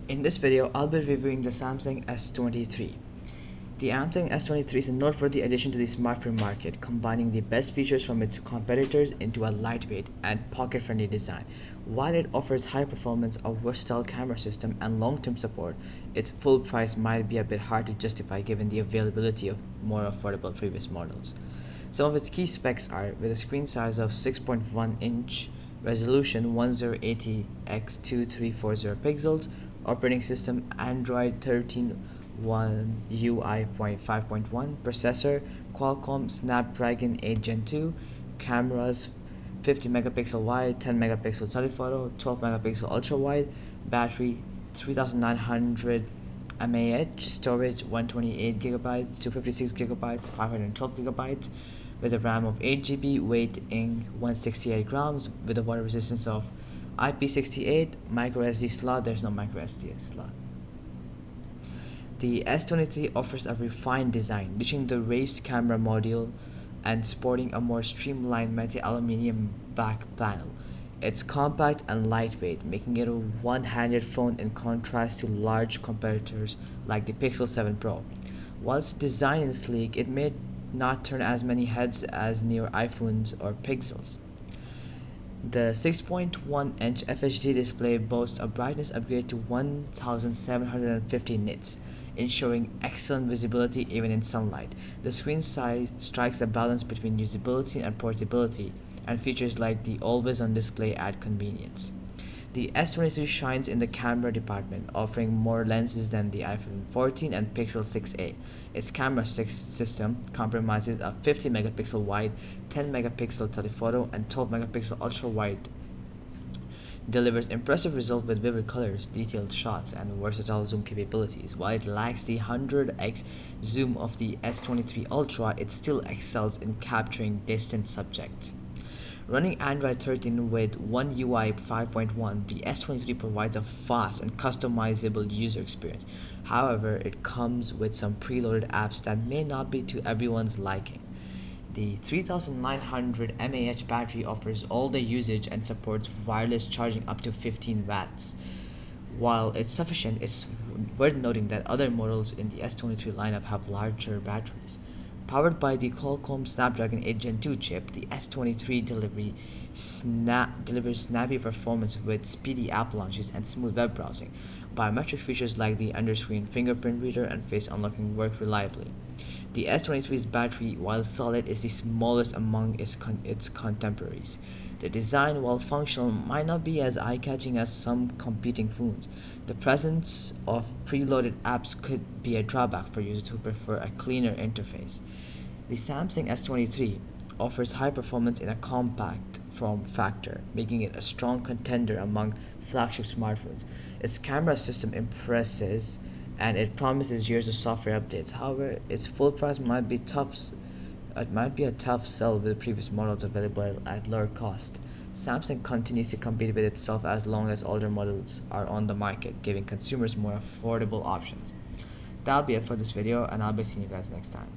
In this video, I'll be reviewing the Samsung S23. The Samsung S23 is a noteworthy addition to the smartphone market, combining the best features from its competitors into a lightweight and pocket-friendly design. While it offers high performance, a versatile camera system, and long-term support, its full price might be a bit hard to justify given the availability of more affordable previous models. Some of its key specs are with a screen size of 6.1 inch, resolution 1080 x 2340 pixels, operating system Android 13 1 UI 5.1, processor Qualcomm Snapdragon 8 Gen 2, cameras 50 megapixel wide, 10 megapixel telephoto, 12 megapixel ultra wide, battery 3900 mAh, storage 128 gigabytes, 256 gigabytes, 512 gigabytes, with a RAM of 8 GB, weighing 168 grams, with a water resistance of IP68, micro SD slot. There's no micro SD slot. The S23 offers a refined design, ditching the raised camera module and sporting a more streamlined metal aluminum back panel. It's compact and lightweight, making it a one-handed phone in contrast to large competitors like the Pixel 7 Pro. While its design is sleek, it may not turn as many heads as newer iPhones or Pixels. The 6.1-inch FHD display boasts a brightness upgrade to 1750 nits, ensuring excellent visibility even in sunlight. The screen size strikes a balance between usability and portability, and features like the always-on display add convenience. The S23 shines in the camera department, offering more lenses than the iPhone 14 and Pixel 6a. Its camera system comprises a 50 megapixel wide, 10 megapixel telephoto, and 12 megapixel ultra wide. Delivers impressive results with vivid colors, detailed shots, and versatile zoom capabilities. While it lacks the 100x zoom of the S23 Ultra, it still excels in capturing distant subjects. Running Android 13 with One UI 5.1, the S23 provides a fast and customizable user experience. However, it comes with some preloaded apps that may not be to everyone's liking. The 3900 mAh battery offers all-day usage and supports wireless charging up to 15 watts. While it's sufficient, it's worth noting that other models in the S23 lineup have larger batteries. Powered by the Qualcomm Snapdragon 8 Gen 2 chip, the S23 delivers snappy performance with speedy app launches and smooth web browsing. Biometric features like the underscreen fingerprint reader and face unlocking work reliably. The S23's battery, while solid, is the smallest among its contemporaries. The design, while functional, might not be as eye-catching as some competing phones. The presence of preloaded apps could be a drawback for users who prefer a cleaner interface. The Samsung S23 offers high performance in a compact form factor, making it a strong contender among flagship smartphones. Its camera system impresses, and it promises years of software updates. However, its full price might be a tough sell with previous models available at lower cost. Samsung continues to compete with itself as long as older models are on the market, giving consumers more affordable options. That'll be it for this video, and I'll be seeing you guys next time.